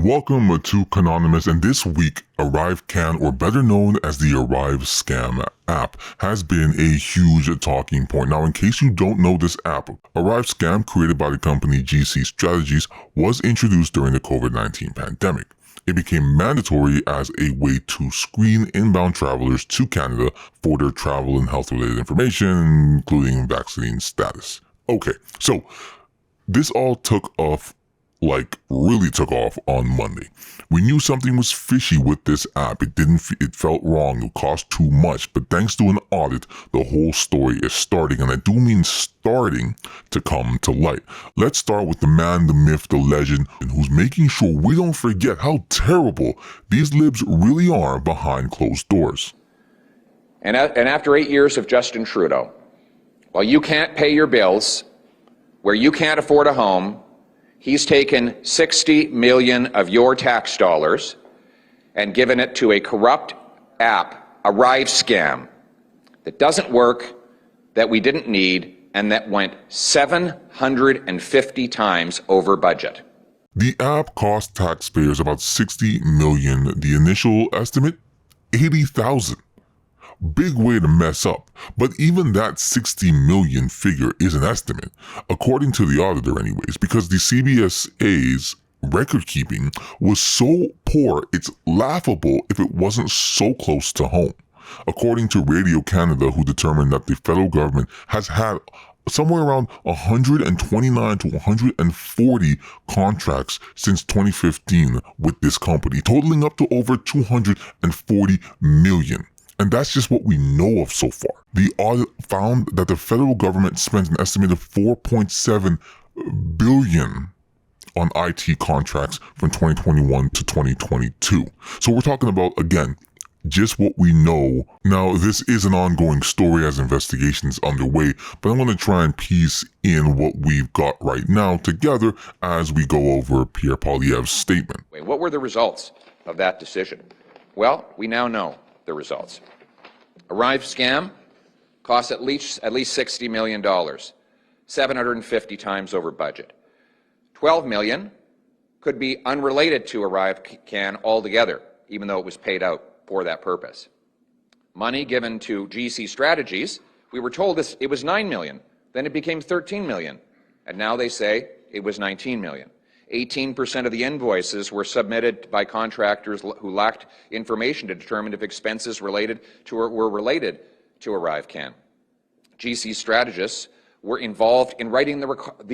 Welcome to Canonymous, and this week, ArriveScam, or better known as the ArriveScam app, has been a huge talking point. Now, in case you don't know this app, ArriveScam, created by the company GC Strategies, was introduced during the COVID-19 pandemic. It became mandatory as a way to screen inbound travelers to Canada for their travel and health-related information, including vaccine status. Okay, so this all really took off on Monday. We knew something was fishy with this app. It felt wrong. It cost too much. But thanks to an audit, the whole story is starting, and I do mean starting, to come to light. Let's start with the man, the myth, the legend, and who's making sure we don't forget how terrible these libs really are behind closed doors. And after 8 years of Justin Trudeau, while you can't pay your bills, where you can't afford a home, he's taken $60 million of your tax dollars and given it to a corrupt app, ArriveScam, that doesn't work, that we didn't need, and that went 750 times over budget. The app cost taxpayers about $60 million. The initial estimate, $80,000. Big way to mess up, but even that 60 million figure is an estimate, according to the auditor anyways, because the CBSA's record keeping was so poor it's laughable if it wasn't so close to home. According to Radio Canada, who determined that the federal government has had somewhere around 129 to 140 contracts since 2015 with this company, totaling up to over 240 million. And that's just what we know of so far. The audit found that the federal government spent an estimated $4.7 billion on IT contracts from 2021 to 2022. So we're talking about, again, just what we know. Now, this is an ongoing story as investigations underway, but I'm going to try and piece in what we've got right now together as we go over Pierre Poilievre's statement. What were the results of that decision? Well, we now know the results. ArriveScam costs at least $60 million, 750 times over budget. $12 million could be unrelated to ArriveScam altogether, even though it was paid out for that purpose. Money given to GC Strategies, we were told it was $9 million, then it became $13 million, and now they say it was $19 million. 18% of the invoices were submitted by contractors who lacked information to determine if expenses were related to ArriveScam. GC strategists were involved in writing the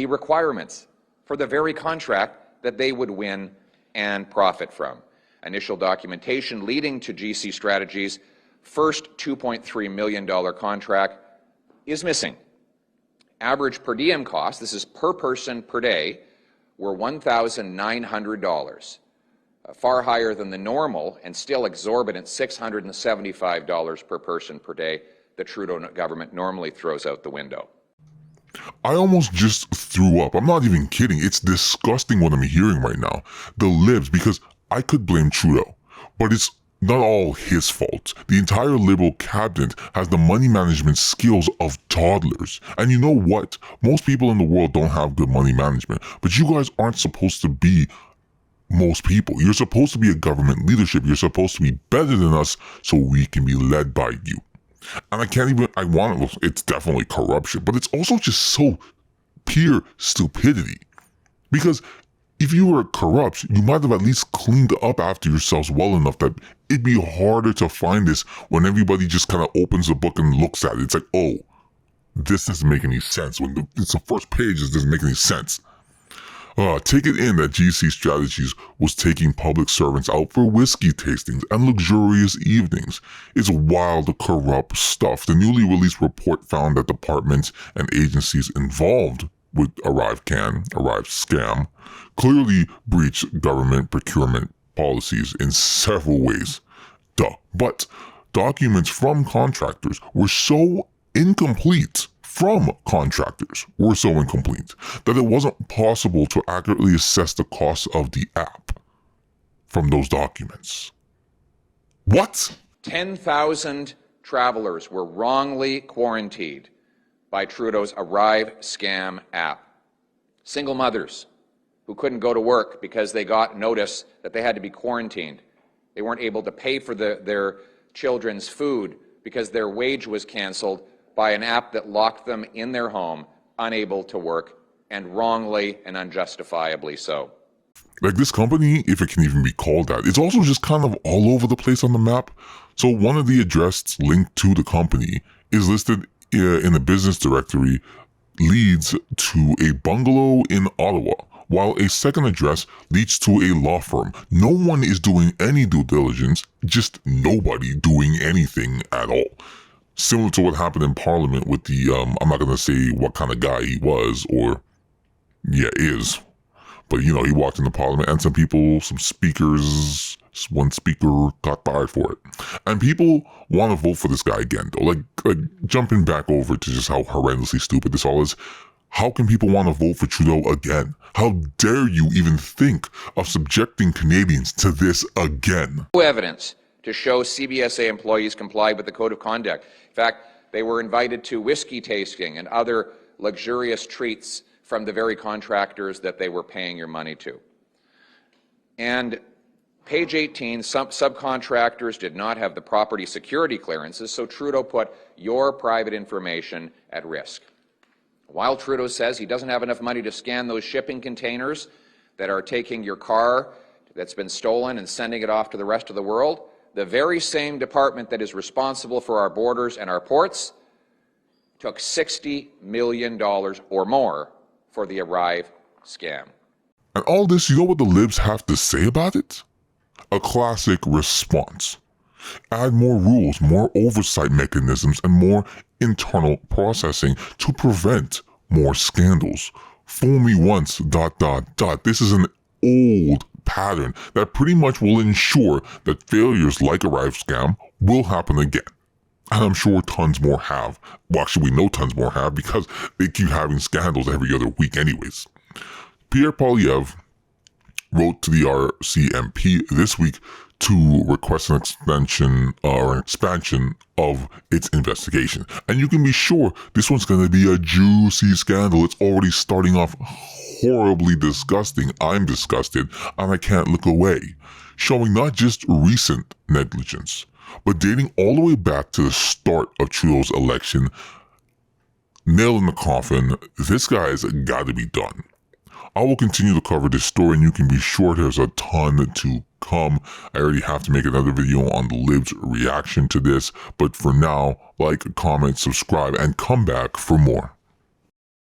requirements for the very contract that they would win and profit from. Initial documentation leading to GC Strategies' first $2.3 million contract is missing. Average per diem costs, this is per person per day, were $1,900, far higher than the normal and still exorbitant $675 per person per day the Trudeau government normally throws out the window. I almost just threw up. I'm not even kidding. It's disgusting what I'm hearing right now. The libs, because I could blame Trudeau, but it's not all his fault. The entire Liberal cabinet has the money management skills of toddlers. And you know what? Most people in the world don't have good money management, but you guys aren't supposed to be most people. You're supposed to be a government leadership. You're supposed to be better than us so we can be led by you. And it's definitely corruption, but it's also just so pure stupidity. Because if you were corrupt, you might have at least cleaned up after yourselves well enough that it'd be harder to find this when everybody just kind of opens the book and looks at it. It's like, oh, this doesn't make any sense. When it's the first page, it doesn't make any sense. Take it in that GC Strategies was taking public servants out for whiskey tastings and luxurious evenings. It's wild, corrupt stuff. The newly released report found that departments and agencies involved with ArriveScam clearly breached government procurement policies in several ways. But documents from contractors were so incomplete that it wasn't possible to accurately assess the cost of the app from those documents. What? 10,000 travelers were wrongly quarantined by Trudeau's ArriveScam app. Single mothers, who couldn't go to work because they got notice that they had to be quarantined. They weren't able to pay for their children's food because their wage was canceled by an app that locked them in their home, unable to work, and wrongly and unjustifiably so. Like, this company, if it can even be called that, it's also just kind of all over the place on the map. So one of the addresses linked to the company is listed in the business directory, leads to a bungalow in Ottawa, while a second address leads to a law firm. No one is doing any due diligence, just nobody doing anything at all. Similar to what happened in Parliament with the, I'm not going to say what kind of guy he was, or, yeah, is. But, you know, he walked into Parliament and some speakers, one speaker got fired for it. And people want to vote for this guy again, though. Like jumping back over to just how horrendously stupid this all is. How can people want to vote for Trudeau again? How dare you even think of subjecting Canadians to this again? No evidence to show CBSA employees complied with the Code of Conduct. In fact, they were invited to whiskey tasting and other luxurious treats from the very contractors that they were paying your money to. And page 18, subcontractors did not have the property security clearances, so Trudeau put your private information at risk. While Trudeau says he doesn't have enough money to scan those shipping containers that are taking your car that's been stolen and sending it off to the rest of the world, the very same department that is responsible for our borders and our ports took $60 million or more for the ArriveScam. And all this, you know what the libs have to say about it? A classic response. Add more rules, more oversight mechanisms, and more internal processing to prevent more scandals. Fool me once, ... This is an old pattern that pretty much will ensure that failures like ArriveScam will happen again. And I'm sure tons more have. Well, actually, we know tons more have because they keep having scandals every other week anyways. Pierre Poilievre wrote to the RCMP this week to request an expansion of its investigation. And you can be sure this one's going to be a juicy scandal. It's already starting off horribly disgusting. I'm disgusted and I can't look away. Showing not just recent negligence, but dating all the way back to the start of Trudeau's election. Nail in the coffin, this guy's got to be done. I will continue to cover this story, and you can be sure there's a ton to come. I already have to make another video on the libs' reaction to this, but for now, like, comment, subscribe, and come back for more.